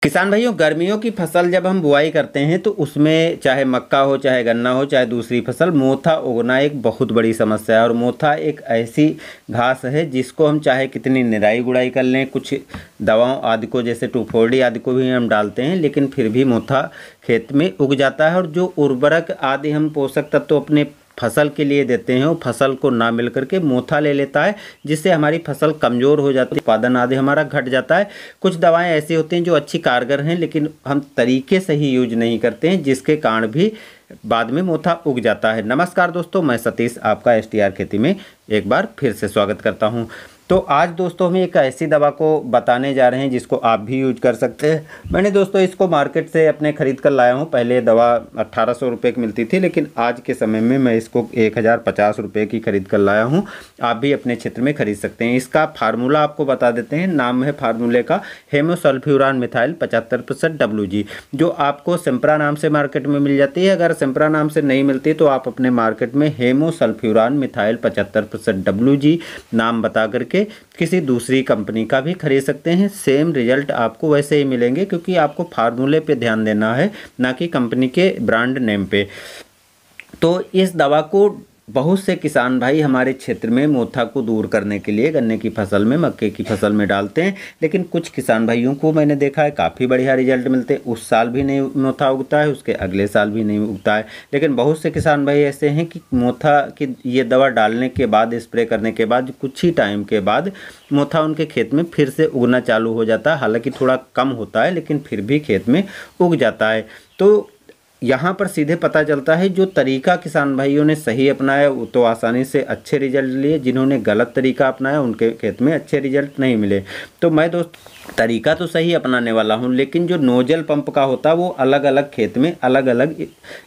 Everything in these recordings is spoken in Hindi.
किसान भाइयों, गर्मियों की फसल जब हम बुआई करते हैं तो उसमें चाहे मक्का हो, चाहे गन्ना हो, चाहे दूसरी फसल, मोथा उगना एक बहुत बड़ी समस्या है। और मोथा एक ऐसी घास है जिसको हम चाहे कितनी निराई गुड़ाई कर लें, कुछ दवाओं आदि को जैसे 2,4-D आदि को भी हम डालते हैं, लेकिन फिर भी मोथा खेत में उग जाता है। और जो उर्वरक आदि हम पोषक तत्व तो अपने फसल के लिए देते हैं वो फसल को ना मिल करके मोथा ले लेता है, जिससे हमारी फसल कमज़ोर हो जाती है, उत्पादन आदि हमारा घट जाता है। कुछ दवाएं ऐसी होती हैं जो अच्छी कारगर हैं लेकिन हम तरीके से ही यूज नहीं करते हैं, जिसके कारण भी बाद में मोथा उग जाता है। नमस्कार दोस्तों, मैं सतीश आपका STR खेती में एक बार फिर से स्वागत करता हूं। तो आज दोस्तों हम एक ऐसी दवा को बताने जा रहे हैं जिसको आप भी यूज कर सकते हैं। मैंने दोस्तों इसको मार्केट से अपने ख़रीद कर लाया हूं। पहले दवा 1800 रुपये की मिलती थी, लेकिन आज के समय में मैं इसको 1050 रुपये की खरीद कर लाया हूं। आप भी अपने क्षेत्र में खरीद सकते हैं। इसका फार्मूला आपको बता देते हैं। नाम है फार्मूले का हेमोसल्फ्यूरान मिथाइल 75% WG, जो आपको सिम्प्रा नाम से मार्केट में मिल जाती है। अगर सिम्प्रा नाम से नहीं मिलती तो आप अपने मार्केट में हेमोसल्फ्यूरान मिथाइल 75% WG नाम बता करके किसी दूसरी कंपनी का भी खरीद सकते हैं। सेम रिजल्ट आपको वैसे ही मिलेंगे, क्योंकि आपको फार्मूले पे ध्यान देना है, ना कि कंपनी के ब्रांड नेम पे। तो इस दवा को बहुत से किसान भाई हमारे क्षेत्र में मोथा को दूर करने के लिए गन्ने की फसल में, मक्के की फसल में डालते हैं, लेकिन कुछ किसान भाइयों को मैंने देखा है काफ़ी बढ़िया रिजल्ट मिलते हैं। उस साल भी नहीं मोथा उगता है, उसके अगले साल भी नहीं उगता है। लेकिन बहुत से किसान भाई ऐसे हैं कि मोथा की ये दवा डालने के बाद, स्प्रे करने के बाद कुछ ही टाइम के बाद मोथा उनके खेत में फिर से उगना चालू हो जाता है। हालांकि थोड़ा कम होता है, लेकिन फिर भी खेत में उग जाता है। तो यहाँ पर सीधे पता चलता है जो तरीका किसान भाइयों ने सही अपनाया वो तो आसानी से अच्छे रिजल्ट लिए, जिन्होंने गलत तरीका अपनाया उनके खेत में अच्छे रिजल्ट नहीं मिले। तो मैं दोस्त तरीका तो सही अपनाने वाला हूँ, लेकिन जो नोजल पंप का होता है वो अलग अलग खेत में अलग अलग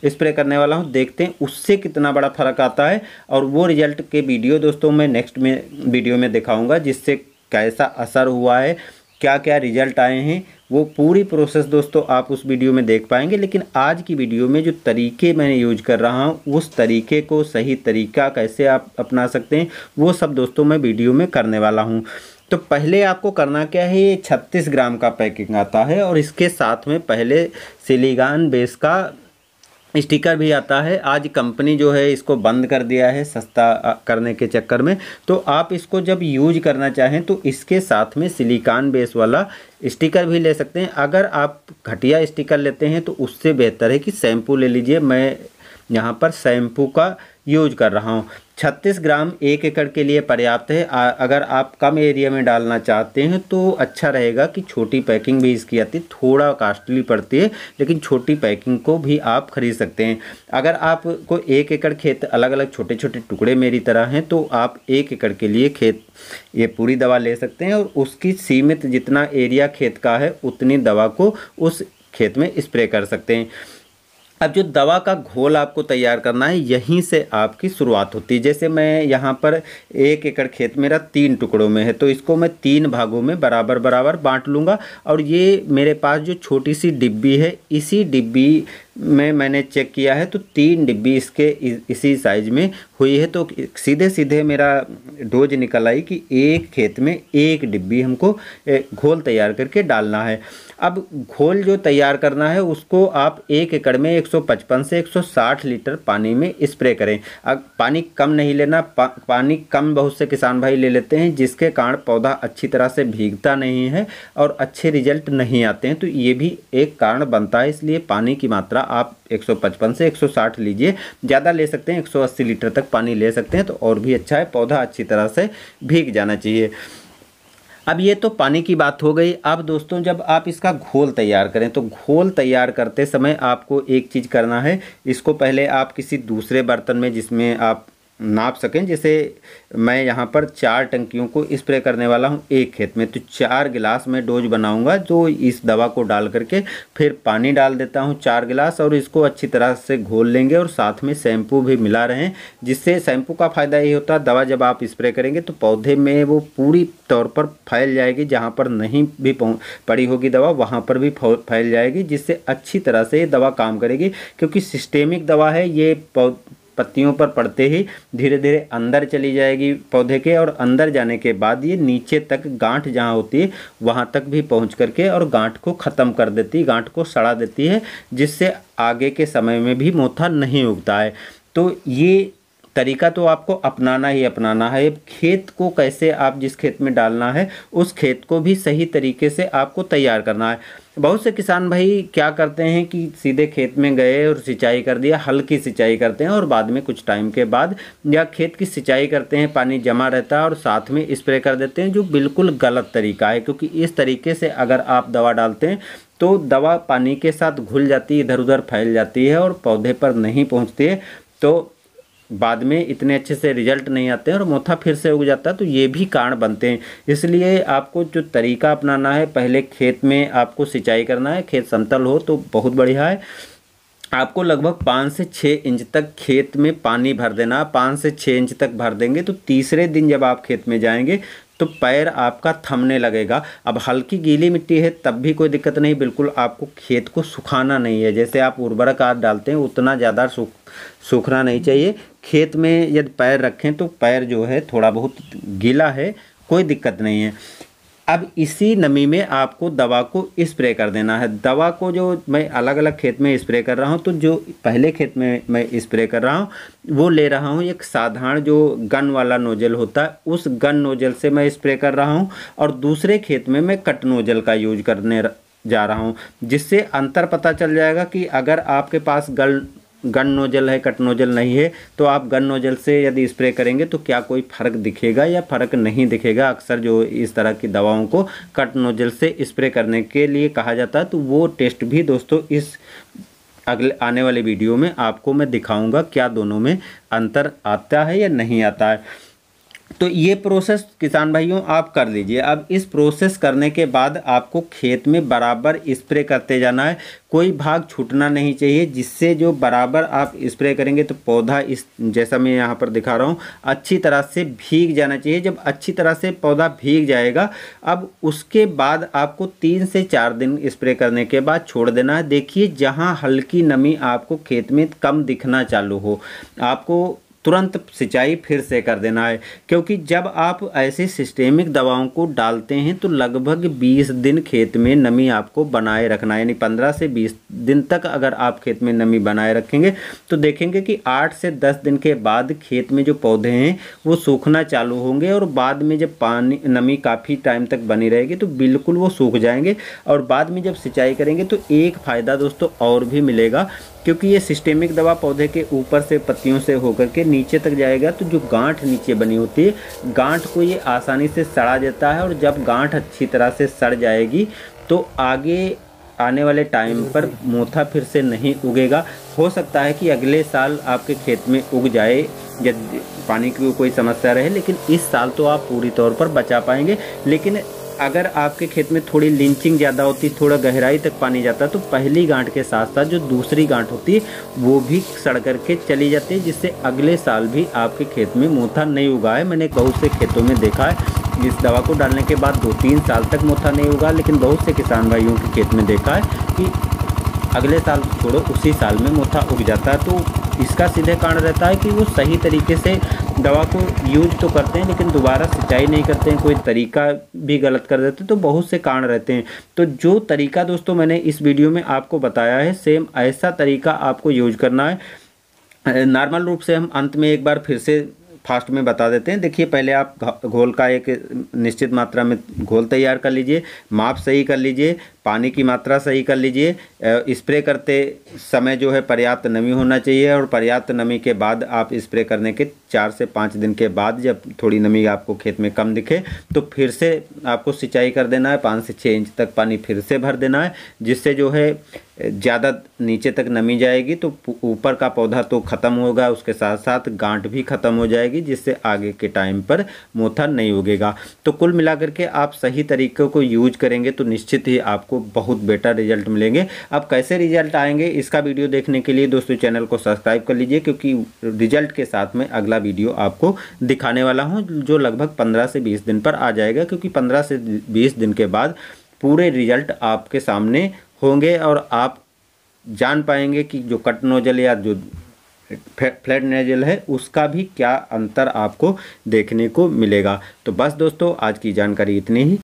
स्प्रे करने वाला हूँ। देखते हैं उससे कितना बड़ा फ़र्क आता है, और वो रिजल्ट के वीडियो दोस्तों मैं नेक्स्ट में वीडियो में दिखाऊँगा, जिससे कैसा असर हुआ है, क्या क्या रिजल्ट आए हैं, वो पूरी प्रोसेस दोस्तों आप उस वीडियो में देख पाएंगे। लेकिन आज की वीडियो में जो तरीके मैंने यूज कर रहा हूँ, उस तरीके को, सही तरीका कैसे आप अपना सकते हैं, वो सब दोस्तों मैं वीडियो में करने वाला हूँ। तो पहले आपको करना क्या है, ये 36 ग्राम का पैकिंग आता है और इसके साथ में पहले सिलिकॉन बेस का स्टिकर भी आता है। आज कंपनी जो है इसको बंद कर दिया है सस्ता करने के चक्कर में। तो आप इसको जब यूज करना चाहें तो इसके साथ में सिलिकॉन बेस वाला स्टिकर भी ले सकते हैं। अगर आप घटिया स्टिकर लेते हैं तो उससे बेहतर है कि शैम्पू ले लीजिए। मैं यहाँ पर शैम्पू का यूज कर रहा हूँ। 36 ग्राम 1 एकड़ के लिए पर्याप्त है। अगर आप कम एरिया में डालना चाहते हैं तो अच्छा रहेगा कि छोटी पैकिंग भी इसकी आती है। थोड़ा कॉस्टली पड़ती है, लेकिन छोटी पैकिंग को भी आप खरीद सकते हैं। अगर आपको 1 एकड़ खेत अलग अलग छोटे छोटे टुकड़े मेरी तरह हैं तो आप 1 एकड़ के लिए खेत ये पूरी दवा ले सकते हैं, और उसकी सीमित जितना एरिया खेत का है उतनी दवा को उस खेत में स्प्रे कर सकते हैं। अब जो दवा का घोल आपको तैयार करना है, यहीं से आपकी शुरुआत होती है। जैसे मैं यहाँ पर 1 एकड़ खेत मेरा 3 टुकड़ों में है, तो इसको मैं 3 भागों में बराबर बराबर बांट लूँगा। और ये मेरे पास जो छोटी सी डिब्बी है, इसी डिब्बी में मैंने चेक किया है तो 3 डिब्बी इसके इसी साइज में हुई है। तो सीधे सीधे मेरा डोज निकल आई कि एक खेत में 1 डिब्बी हमको घोल तैयार करके डालना है। अब घोल जो तैयार करना है उसको आप 1 एकड़ में 155 से 160 लीटर पानी में स्प्रे करें। अब पानी कम नहीं लेना, पानी कम बहुत से किसान भाई ले लेते हैं, जिसके कारण पौधा अच्छी तरह से भीगता नहीं है और अच्छे रिजल्ट नहीं आते हैं। तो ये भी एक कारण बनता है। इसलिए पानी की मात्रा आप 155 से 160 लीजिए। ज़्यादा ले सकते हैं, 180 लीटर तक पानी ले सकते हैं तो और भी अच्छा है। पौधा अच्छी तरह से भीग जाना चाहिए। अब ये तो पानी की बात हो गई। अब दोस्तों जब आप इसका घोल तैयार करें तो घोल तैयार करते समय आपको एक चीज़ करना है। इसको पहले आप किसी दूसरे बर्तन में जिसमें आप नाप सकें, जैसे मैं यहाँ पर 4 टंकियों को स्प्रे करने वाला हूँ एक खेत में, तो 4 गिलास मैं डोज बनाऊँगा जो इस दवा को डाल करके फिर पानी डाल देता हूँ 4 गिलास, और इसको अच्छी तरह से घोल लेंगे। और साथ में शैम्पू भी मिला रहें, जिससे शैम्पू का फ़ायदा ये होता है दवा जब आप स्प्रे करेंगे तो पौधे में वो पूरी तौर पर फैल जाएगी। जहाँ पर नहीं भी पड़ी होगी दवा वहाँ पर भी फैल जाएगी, जिससे अच्छी तरह से ये दवा काम करेगी। क्योंकि सिस्टेमिक दवा है, ये पत्तियों पर पड़ते ही धीरे धीरे अंदर चली जाएगी पौधे के, और अंदर जाने के बाद ये नीचे तक गांठ जहाँ होती है वहाँ तक भी पहुँच करके और गांठ को ख़त्म कर देती है, गांठ को सड़ा देती है, जिससे आगे के समय में भी मोथा नहीं उगता है। तो ये तरीका तो आपको अपनाना ही अपनाना है। खेत को कैसे आप जिस खेत में डालना है उस खेत को भी सही तरीके से आपको तैयार करना है। बहुत से किसान भाई क्या करते हैं कि सीधे खेत में गए और सिंचाई कर दिया, हल्की सिंचाई करते हैं और बाद में कुछ टाइम के बाद या खेत की सिंचाई करते हैं, पानी जमा रहता है और साथ में स्प्रे कर देते हैं, जो बिल्कुल गलत तरीका है। क्योंकि इस तरीके से अगर आप दवा डालते हैं तो दवा पानी के साथ घुल जाती है, इधर उधर फैल जाती है और पौधे पर नहीं पहुँचती है, तो बाद में इतने अच्छे से रिजल्ट नहीं आते हैं और मोथा फिर से उग जाता है। तो ये भी कारण बनते हैं। इसलिए आपको जो तरीका अपनाना है, पहले खेत में आपको सिंचाई करना है, खेत समतल हो तो बहुत बढ़िया है। आपको लगभग 5 से 6 इंच तक खेत में पानी भर देना। 5 से 6 इंच तक भर देंगे तो तीसरे दिन जब आप खेत में जाएंगे तो पैर आपका थमने लगेगा। अब हल्की गीली मिट्टी है तब भी कोई दिक्कत नहीं, बिल्कुल आपको खेत को सुखाना नहीं है। जैसे आप उर्वरक खाद डालते हैं उतना ज़्यादा सूखना नहीं चाहिए। खेत में यदि पैर रखें तो पैर जो है थोड़ा बहुत गीला है, कोई दिक्कत नहीं है। अब इसी नमी में आपको दवा को स्प्रे कर देना है। दवा को जो मैं अलग अलग खेत में स्प्रे कर रहा हूँ, तो जो पहले खेत में मैं स्प्रे कर रहा हूँ वो ले रहा हूँ एक साधारण जो गन वाला नोजल होता है, उस गन नोजल से मैं स्प्रे कर रहा हूँ। और दूसरे खेत में मैं कट नोजल का यूज करने जा रहा हूँ, जिससे अंतर पता चल जाएगा कि अगर आपके पास गन नोजल है, कट नोजल नहीं है, तो आप गन नोजल से यदि स्प्रे करेंगे तो क्या कोई फ़र्क दिखेगा या फ़र्क नहीं दिखेगा। अक्सर जो इस तरह की दवाओं को कट नोजल से स्प्रे करने के लिए कहा जाता है, तो वो टेस्ट भी दोस्तों इस अगले आने वाले वीडियो में आपको मैं दिखाऊंगा, क्या दोनों में अंतर आता है या नहीं आता है। तो ये प्रोसेस किसान भाइयों आप कर लीजिए। अब इस प्रोसेस करने के बाद आपको खेत में बराबर स्प्रे करते जाना है, कोई भाग छूटना नहीं चाहिए, जिससे जो बराबर आप स्प्रे करेंगे तो पौधा इस जैसा मैं यहाँ पर दिखा रहा हूँ अच्छी तरह से भीग जाना चाहिए। जब अच्छी तरह से पौधा भीग जाएगा, अब उसके बाद आपको 3 से 4 दिन स्प्रे करने के बाद छोड़ देना है। देखिए जहाँ हल्की नमी आपको खेत में कम दिखना चालू हो, आपको तुरंत सिंचाई फिर से कर देना है। क्योंकि जब आप ऐसे सिस्टेमिक दवाओं को डालते हैं तो लगभग 20 दिन खेत में नमी आपको बनाए रखना है, यानी 15 से 20 दिन तक अगर आप खेत में नमी बनाए रखेंगे तो देखेंगे कि 8 से 10 दिन के बाद खेत में जो पौधे हैं वो सूखना चालू होंगे, और बाद में जब पानी नमी काफ़ी टाइम तक बनी रहेगी तो बिल्कुल वो सूख जाएंगे। और बाद में जब सिंचाई करेंगे तो एक फ़ायदा दोस्तों और भी मिलेगा, क्योंकि ये सिस्टेमिक दवा पौधे के ऊपर से पत्तियों से होकर के नीचे तक जाएगा, तो जो गांठ नीचे बनी होती है, गांठ को ये आसानी से सड़ा देता है। और जब गांठ अच्छी तरह से सड़ जाएगी तो आगे आने वाले टाइम पर मोथा फिर से नहीं उगेगा। हो सकता है कि अगले साल आपके खेत में उग जाए यदि पानी की कोई समस्या रहे, लेकिन इस साल तो आप पूरी तौर पर बचा पाएंगे। लेकिन अगर आपके खेत में थोड़ी लिंचिंग ज़्यादा होती, थोड़ा गहराई तक पानी जाता, तो पहली गांठ के साथ साथ जो दूसरी गांठ होती है वो भी सड़ करके चली जाती है, जिससे अगले साल भी आपके खेत में मोथा नहीं उगा है। मैंने बहुत से खेतों में देखा है इस दवा को डालने के बाद 2-3 साल तक मोथा नहीं उगा, लेकिन बहुत से किसान भाइयों के खेत में देखा है कि अगले साल छोड़ो उसी साल में मोथा उग जाता है। तो इसका सीधे कारण रहता है कि वो सही तरीके से दवा को यूज तो करते हैं लेकिन दोबारा सिंचाई नहीं करते हैं, कोई तरीका भी गलत कर देते हैं, तो बहुत से कारण रहते हैं। तो जो तरीका दोस्तों मैंने इस वीडियो में आपको बताया है, सेम ऐसा तरीका आपको यूज करना है। नॉर्मल रूप से हम अंत में एक बार फिर से फास्ट में बता देते हैं। देखिए पहले आप घोल का एक निश्चित मात्रा में घोल तैयार कर लीजिए, माप सही कर लीजिए, पानी की मात्रा सही कर लीजिए। स्प्रे करते समय जो है पर्याप्त नमी होना चाहिए, और पर्याप्त नमी के बाद आप स्प्रे करने के 4 से 5 दिन के बाद जब थोड़ी नमी आपको खेत में कम दिखे तो फिर से आपको सिंचाई कर देना है। 5 से 6 इंच तक पानी फिर से भर देना है, जिससे जो है ज़्यादा नीचे तक नमी जाएगी तो ऊपर का पौधा तो ख़त्म होगा, उसके साथ साथ गांठ भी ख़त्म हो जाएगी, जिससे आगे के टाइम पर मोथा नहीं उगेगा। तो कुल मिलाकर के आप सही तरीक़ों को यूज करेंगे तो निश्चित ही आपको बहुत बेटर रिजल्ट मिलेंगे। अब कैसे रिजल्ट आएंगे इसका वीडियो देखने के लिए दोस्तों चैनल को सब्सक्राइब कर लीजिए, क्योंकि रिजल्ट के साथ में अगला वीडियो आपको दिखाने वाला हूँ, जो लगभग 15 से 20 दिन पर आ जाएगा। क्योंकि 15 से 20 दिन के बाद पूरे रिजल्ट आपके सामने होंगे और आप जान पाएंगे कि जो कट नोजल या जो फ्लैट नेजल है उसका भी क्या अंतर आपको देखने को मिलेगा। तो बस दोस्तों आज की जानकारी इतनी ही।